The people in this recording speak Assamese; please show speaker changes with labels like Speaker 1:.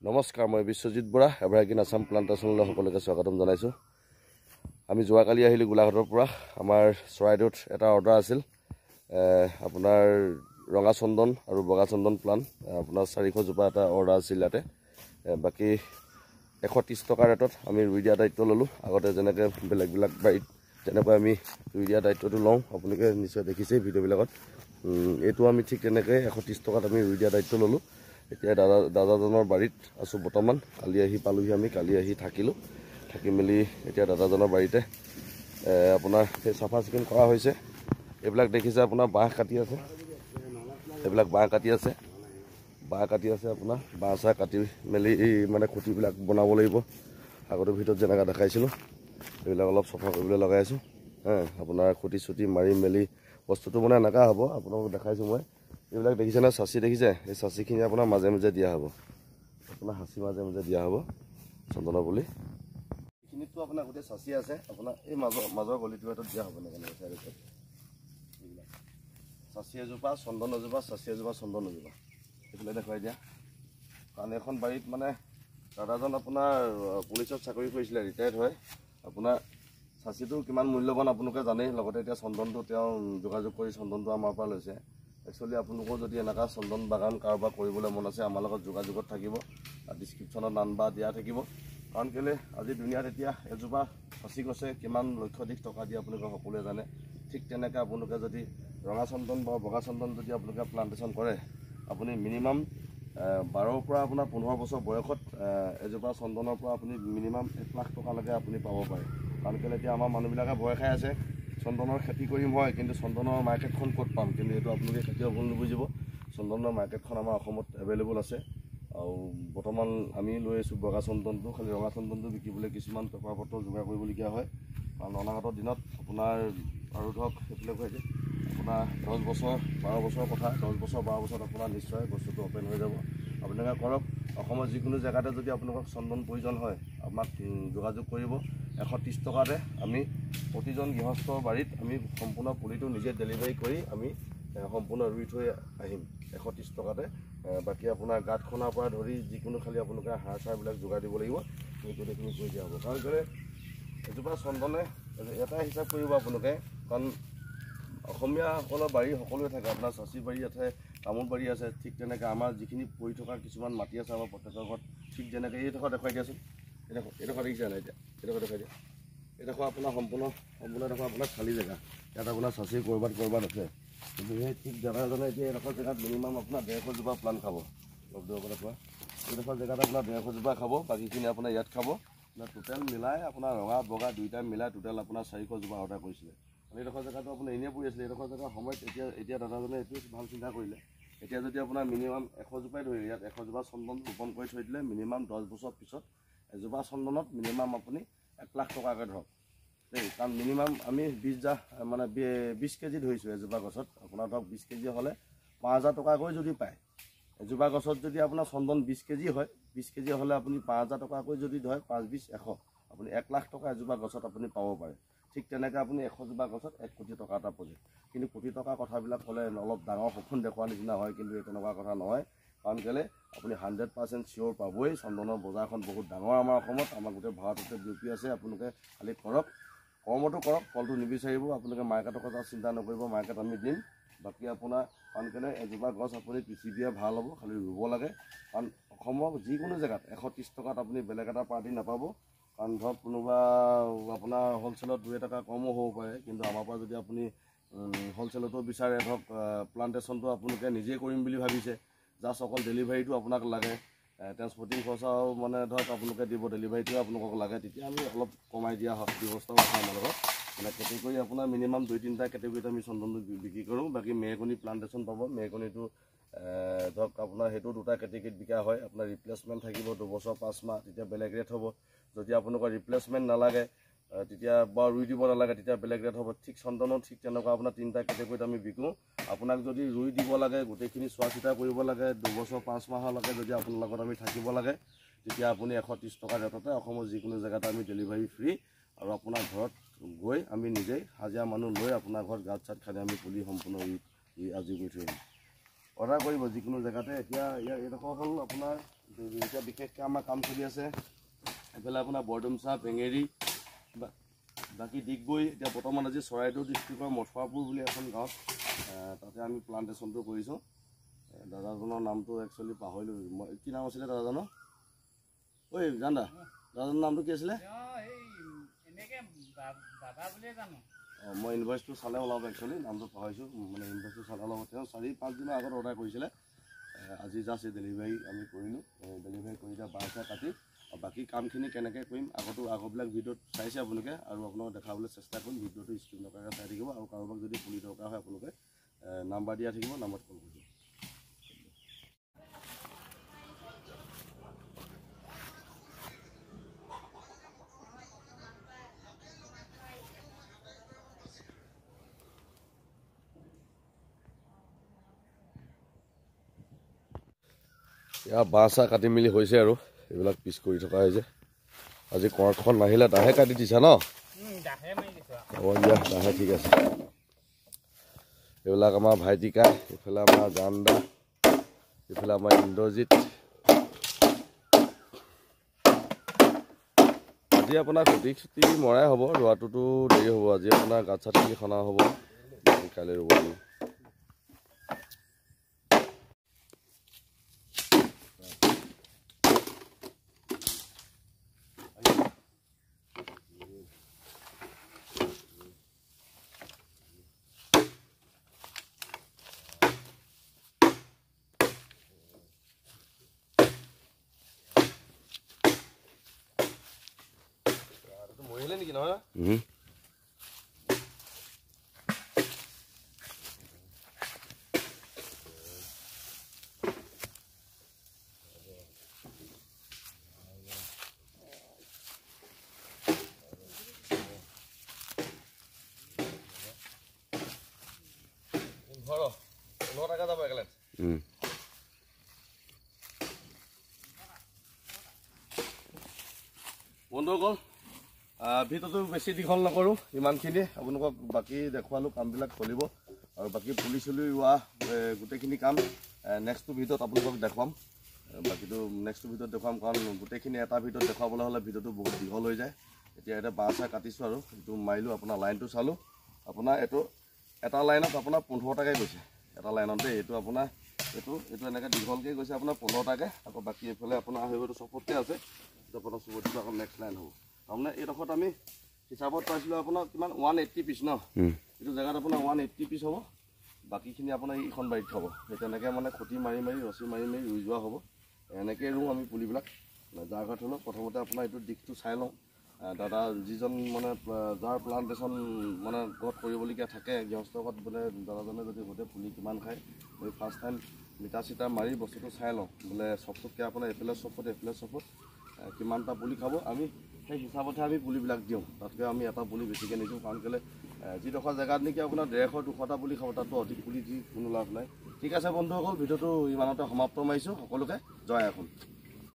Speaker 1: নমস্কাৰ, মই বিশ্বজিৎ বৰা, এভাৰগ্ৰীণ আছাম প্লান্টেশ্যনলৈ সকলোকে স্বাগতম জনাইছোঁ। আমি যোৱাকালি আহিলোঁ গোলাঘাটৰ পৰা। আমাৰ চৰাইদেউত এটা অৰ্ডাৰ আছিল, আপোনাৰ ৰঙা চন্দন আৰু বগা চন্দন প্লাণ্ট আপোনাৰ 400 জোপা এটা অৰ্ডাৰ আছিল ইয়াতে। বাকী 130 টকা ৰেটত আমি ৰুই দিয়া দায়িত্ব ল'লোঁ। আগতে যেনেকৈ বেলেগ বাৰীত তেনেকৈ আমি ৰুই দিয়া দায়িত্বটো লওঁ, আপোনালোকে নিশ্চয় দেখিছেই ভিডিঅ'বিলাকত। এইটো আমি ঠিক তেনেকৈ 130 টকাত আমি ৰুই দিয়া দায়িত্ব ল'লোঁ। এতিয়া দাদাজনৰ বাৰীত আছোঁ বৰ্তমান। কালি আহি পালোহি, আমি কালি আহি থাকিলোঁ, থাকি মেলি এতিয়া দাদাজনৰ বাৰীতে আপোনাৰ সেই চাফা চিকুণ কৰা হৈছে। এইবিলাক দেখিছে আপোনাৰ বাঁহ কাটি আছে, এইবিলাক বাঁহ কাটি আছে, আপোনাৰ বাঁহ চাহ কাটি মেলি মানে খুঁটিবিলাক বনাব লাগিব। আগতে ভিতৰত যেনেকৈ দেখাইছিলোঁ এইবিলাক অলপ চফা কৰিবলৈ লগাই আছোঁ। আপোনাৰ খুঁটি চুটি মাৰি মেলি বস্তুটো মানে এনেকুৱা হ'ব, আপোনালোকক দেখাইছোঁ মই। এইবিলাক দেখিছে নহয়, চাচি দেখিছে? এই চাচিখিনি আপোনাৰ মাজে মাজে দিয়া হ'ব, আপোনাৰ সাঁচি মাজে মাজে দিয়া হ'ব চন্দনৰ পুলি। এইখিনিতো আপোনাৰ গোটেই চাচি আছে, আপোনাৰ এই মাজৰ গলিটো এটা দিয়া হ'ব এনেকৈ চাইডত। এইবিলাক চাচি এজোপা, চন্দন এজোপা, চাচি এজোপা, চন্দন এজোপা, এইফালে দেখুৱাই দিয়া। কাৰণ এইখন বাৰীত মানে দাদাজন আপোনাৰ পুলিচত চাকৰি কৰিছিলে, ৰিটায়াৰ্ড হয়। আপোনাৰ চাচিটো কিমান মূল্যৱান আপোনালোকে জানেই, লগতে এতিয়া চন্দনটো তেওঁ যোগাযোগ কৰি চন্দনটো আমাৰ পৰা লৈছে। একচুৱেলি আপোনালোকৰ যদি এনেকুৱা চন্দন বাগান কাৰোবাৰ কৰিবলৈ মন আছে, আমাৰ লগত যোগাযোগত থাকিব, ডিছক্ৰিপশ্যনত নাম্বাৰ দিয়া থাকিব। কাৰণ কেলৈ আজি দুনিয়াত এতিয়া এজোপা চাচি গছে কিমান লক্ষাধিক টকা দিয়ে আপোনালোকে সকলোৱে জানে। ঠিক তেনেকৈ আপোনালোকে যদি ৰঙা চন্দন বা বগা চন্দন যদি আপোনালোকে প্লান্টেশ্যন কৰে, আপুনি মিনিমাম 12ৰ পৰা আপোনাৰ 15 বছৰ বয়সত এজোপা চন্দনৰ পৰা আপুনি মিনিমাম 1 লাখ টকালৈকে আপুনি পাব পাৰে। কাৰণ কেলৈ এতিয়া আমাৰ মানুহবিলাকে ভয় খাই আছে, চন্দনৰ খেতি কৰিম হয়, কিন্তু চন্দনৰ মাৰ্কেটখন ক'ত পাম? কিন্তু এইটো আপোনালোকে কেতিয়াও ভুল নুবুজিব। চন্দনৰ মাৰ্কেটখন আমাৰ অসমত এভেইলেবল আছে। আৰু বৰ্তমান আমি লৈ আছোঁ বগা চন্দনটো, খালি ৰঙা চন্দনটো বিকিবলৈ কিছুমান পেপাৰ পত্ৰ যোগাৰ কৰিবলগীয়া হয়। কাৰণ অনাগত দিনত আপোনাৰ আৰু ধৰক সেইবিলাক হয় যে আপোনাৰ 10 বছৰ 12 বছৰৰ কথা, 10 বছৰ 12 বছৰত আপোনাৰ নিশ্চয় বস্তুটো অপেন হৈ যাব। আপোনালোকে কৰক, অসমৰ যিকোনো জেগাতে যদি আপোনালোকক চন্দন প্ৰয়োজন হয়, আমাক যোগাযোগ কৰিব। 130 টকাতে আমি প্ৰতিজন গৃহস্থৰ বাৰীত আমি সম্পূৰ্ণ পুলিটো নিজে ডেলিভাৰী কৰি আমি সম্পূৰ্ণ ৰুই থৈ আহিম 130 টকাতে। বাকী আপোনাৰ গাঁত খনাৰ পৰা ধৰি যিকোনো খালি আপোনালোকে সাৰ চাৰবিলাক যোগাৰ দিব লাগিব, সেই গোটেইখিনি কৰি দিয়া হ'ব। কাৰণ কেলৈ এজোপা চন্দনে এটাই হিচাপ কৰিব আপোনালোকে, কাৰণ অসমীয়াসকলৰ বাৰী সকলোৱে থাকে। আপোনাৰ চাচি বাৰী আছে, তামোল বাৰী আছে, ঠিক তেনেকৈ আমাৰ যিখিনি পৰি থকা কিছুমান মাটি আছে আমাৰ প্ৰত্যেকৰ ঘৰত, ঠিক যেনেকৈ এইডোখৰ দেখুৱাই দিয়াচোন। এইডোখৰ দেখিছে নাই? এতিয়া এইডোখৰ দেখুৱাই দিয়া। এইডোখৰ আপোনাৰ সম্পূৰ্ণ এডোখৰ আপোনাৰ খালী জেগা, ইয়াত আপোনাৰ চাচি ক'ৰবাত আছে। কিন্তু সেই ঠিক দাদাজনে এতিয়া এইডোখৰ জেগাত মিনিমাম আপোনাৰ 150 জোপা প্লাণ্ট খাব। অলপ দূৰৰ পৰা দেখুৱা, এইডোখৰ জেগাত আপোনাৰ 150 জোপা খাব, বাকীখিনি আপোনাৰ ইয়াত খাব। টোটেল মিলাই আপোনাৰ ৰঙা বগা দুইটা মিলাই টোটেল আপোনাৰ 400 জোপা অৰ্ডাৰ কৰিছিলে। এইডোখৰ জেগাটো আপোনাৰ এনেই পৰি আছিলে। এইডোখৰ জেগাৰ সময়ত এতিয়া দাদাজনে এইটো ভাল চিন্তা কৰিলে। এতিয়া যদি আপোনাৰ মিনিমাম 100 জোপাই ধৰি ইয়াত 100 জোপা চন্দন ৰোপণ কৰি থৈ দিলে, মিনিমাম 10 বছৰ পিছত এজোপা চন্দনত মিনিমাম আপুনি 1 লাখ টকাকৈ ধৰক দেই। কাৰণ মিনিমাম আমি 20 কেজি ধৰিছোঁ এজোপা গছত। আপোনাৰ ধৰক 20 কেজি হ'লে 5000 টকাকৈ যদি পায়, এজোপা গছত যদি আপোনাৰ চন্দন 20 কেজি হয়, 20 কেজি হ'লে আপুনি 5000 টকাকৈ যদি ধৰে, 5 20 100, আপুনি 1 লাখ টকা এজোপা গছত আপুনি পাব পাৰে। ঠিক তেনেকৈ আপুনি 100 জোপা গছত 1 কোটি টকা এটা প্ৰজেক্ট। কিন্তু কোটি টকা কথাবিলাক ক'লে অলপ ডাঙৰ সপোন দেখুওৱা নিচিনা হয়, কিন্তু এই তেনেকুৱা কথা নহয়। কাৰণ কেলৈ আপুনি 100% চিয়'ৰ পাবই, চন্দনৰ বজাৰখন বহুত ডাঙৰ আমাৰ অসমত, আমাৰ গোটেই ভাৰততে বিয়পি আছে। আপোনালোকে খালি কৰক, কৰ্মটো কৰক, ফলটো নিবিচাৰিব। আপোনালোকে মাৰ্কেটৰ কথা চিন্তা নকৰিব, মাৰ্কেট আমি দিম। বাকী আপোনাৰ কাৰণ কেলৈ এজোপা গছ আপুনি পৃথিৱীয়ে ভাল হ'ব, খালি ৰুব লাগে। কাৰণ অসমৰ যিকোনো জেগাত 130 টকাত আপুনি বেলেগ এটা পাৰ্টি নাপাব। কাৰণ ধৰক কোনোবা আপোনাৰ হ'লচেলত 2 টকা কমো হ'ব পাৰে, কিন্তু আমাৰ পৰা যদি আপুনি হ'লচেলতো বিচাৰে, ধৰক প্লান্টেশ্যনটো আপোনালোকে নিজেই কৰিম বুলি ভাবিছে, জাষ্ট অকল ডেলিভাৰীটো আপোনাক লাগে, ট্ৰেন্সপৰ্টিং খৰচাও মানে ধৰক আপোনালোকে দিব, ডেলিভাৰীটোৱে আপোনালোকক লাগে, তেতিয়া আমি অলপ কমাই দিয়া ব্যৱস্থাও আছে আমাৰ লগত। মানে কেটেগৰী আপোনাৰ মিনিমাম 2-3টা কেটেগৰীত আমি চন্দনটো বিক্ৰী কৰোঁ। বাকী মেহগনি প্লান্টেশ্যন পাব, মেহগনিটো ধৰক আপোনাৰ সেইটো 2টা কেটেগৰীত বিকা হয়। আপোনাৰ ৰিপ্লেচমেণ্ট থাকিব 2 বছৰ 5 মাহ, তেতিয়া বেলেগ ৰেট হ'ব। যদি আপোনালোকৰ ৰিপ্লেচমেণ্ট নালাগে, তেতিয়া বা ৰুই দিব নালাগে, তেতিয়া বেলেগ ৰেট হ'ব। ঠিক চন্দনত ঠিক তেনেকুৱা আপোনাৰ 3টা কেটেগৰীত আমি বিকোঁ। আপোনাক যদি ৰুই দিব লাগে, গোটেইখিনি চোৱা চিতা কৰিব লাগে, 2 বছৰ 5 মাহলৈকে যদি আপোনাৰ লগত আমি থাকিব লাগে, তেতিয়া আপুনি 130 টকা ৰেটতে অসমৰ যিকোনো জেগাতে আমি ডেলিভাৰী ফ্ৰী। আৰু আপোনাৰ ঘৰত গৈ আমি নিজেই হাজিৰা মানুহ লৈ আপোনাৰ ঘৰত গাঁত চাত খান্দি আমি পুলি সম্পূৰ্ণ আজৰি কৰি থৈ আহিম। অৰ্ডাৰ কৰিব যিকোনো জেগাতে। এতিয়া এইডোখৰ হ'ল আপোনাৰ এতিয়া বিশেষকৈ আমাৰ কাম চলি আছে এইফালে আপোনাৰ বৰডুমচা বেঙেৰী বাকী ডিগবৈ এতিয়া বৰ্তমান আজি চৰাইদেউ ডিষ্ট্ৰিক্টৰ মঠুৱাপুৰ বুলি এখন গাঁৱত তাতে আমি প্লান্টেশ্যনটো কৰিছোঁ দাদাজনৰ নামটো একচুৱেলি পাহৰিলোঁ মই কি নাম আছিলে দাদাজনৰ ঐ জানদা দাদাজনৰ নামটো কি আছিলে অঁ মই ইনভইচটো চালে ওলাব একচুৱেলি নামটো পাহৰিছোঁ মানে ইনভইচটো চালে ওলাব তেওঁ 4-5 দিনৰ আগত অৰ্ডাৰ কৰিছিলে আজি জাষ্ট এই ডেলিভাৰী আমি কৰিলোঁ ডেলিভাৰী কৰি দিয়া বাৰটা কাটি বাকী কামখিনি কেনেকৈ কৰিম আগৰবিলাক ভিডিঅ'ত চাইছে আপোনালোকে আৰু আপোনালোকক দেখাবলৈ চেষ্টা কৰিম ভিডিঅ'টো স্ক্ৰীন নকৰাকৈ চাই থাকিব আৰু কাৰোবাক যদি পুলি দৰকাৰ হয় আপোনালোকে নাম্বাৰ দিয়া থাকিব নাম্বাৰত কল কৰিব ইয়াৰ বাঁহ চাহ কাটি মেলি হৈছে আৰু এইবিলাক পিচ কৰি থকা হৈছে আজি কৰ্কখন নাহিলে দাহে কাটি দিছা ন হ'ব দিয়া দাহে ঠিক আছে এইবিলাক আমাৰ ভাইটিকা এইফালে আমাৰ জানদা এইফালে আমাৰ ইন্দ্ৰজিৎ আজি আপোনাৰ খুটি চুটি মৰাই হ'ব ৰোৱাটোতো দেৰি হ'ব আজি আপোনাৰ গাঁত চাটি খনা হ'ব কাইলৈ ৰুব লাগিব মৰিলে নেকি নহয় টাকা যাব একেলগে বন্ধুসকল ভিডিঅ'টো বেছি দীঘল নকৰোঁ ইমানখিনি আপোনালোকক বাকী দেখুৱালোঁ কামবিলাক চলিব আৰু বাকী পুলি চুলি ৰোৱা গোটেইখিনি কাম নেক্সটটো ভিডিঅ'ত আপোনালোকক দেখুৱাম বাকীটো নেক্সট ভিডিঅ'ত দেখুৱাম কাৰণ গোটেইখিনি এটা ভিডিঅ'ত দেখুৱাবলৈ হ'লে ভিডিঅ'টো বহুত দীঘল হৈ যায় এতিয়া এটা বাঁহ চাহ কাটিছোঁ আৰু এইটো মাৰিলোঁ আপোনাৰ লাইনটো চালোঁ আপোনাৰ এইটো এটা লাইনত আপোনাৰ 15 টাকাই গৈছে এটা লাইনত দেই এইটো আপোনাৰ এইটো এনেকৈ দীঘলকৈ গৈছে আপোনাৰ 15 টাকাকৈ আকৌ বাকী এইফালে আপোনাৰ সেইবোৰ চপতকৈ আছে এইটো আপোনাৰ চবতকৈ আকৌ নেক্সট লাইন হ'ব তাৰমানে এইডোখৰত আমি হিচাপত পাইছিলোঁ আপোনাৰ কিমান 180 পিচ ন এইটো জেগাত আপোনাৰ 180 পিচ হ'ব বাকীখিনি আপোনাৰ এইখন বাৰীত হ'ব সেই তেনেকৈ মানে খুঁটি মাৰি ৰছী মাৰি ৰুই যোৱা হ'ব এনেকৈ ৰুওঁ আমি পুলিবিলাক যাৰ ঘৰত হ'লেও প্ৰথমতে আপোনাৰ এইটো দিশটো চাই লওঁ দাদা যিজন মানে যাৰ প্লান্টেশ্যন মানে ঘৰত কৰিবলগীয়া থাকে গৃহস্থৰ ঘৰত বোলে দাদাজনে যদি গোটেই পুলি কিমান খায় মই ফাৰ্ষ্ট টাইম মিটাৰ চিটাৰ মাৰি বস্তুটো চাই লওঁ বোলে চবতকৈ আপোনাৰ এইফালে চপত কিমানটা পুলি খাব আমি সেই হিচাপতহে আমি পুলিবিলাক দিওঁ তাতকৈ আমি এটা পুলি বেছিকৈ নিদিওঁ কাৰণ কেলৈ যিডোখৰ জেগাত নেকি আপোনাৰ 150-200টা পুলি খাব তাতো অধিক পুলি দি কোনো লাভ নাই ঠিক আছে বন্ধুসকল ভিডিঅ'টো ইমানতে সমাপ্ত মাৰিছোঁ সকলোকে জয় আসন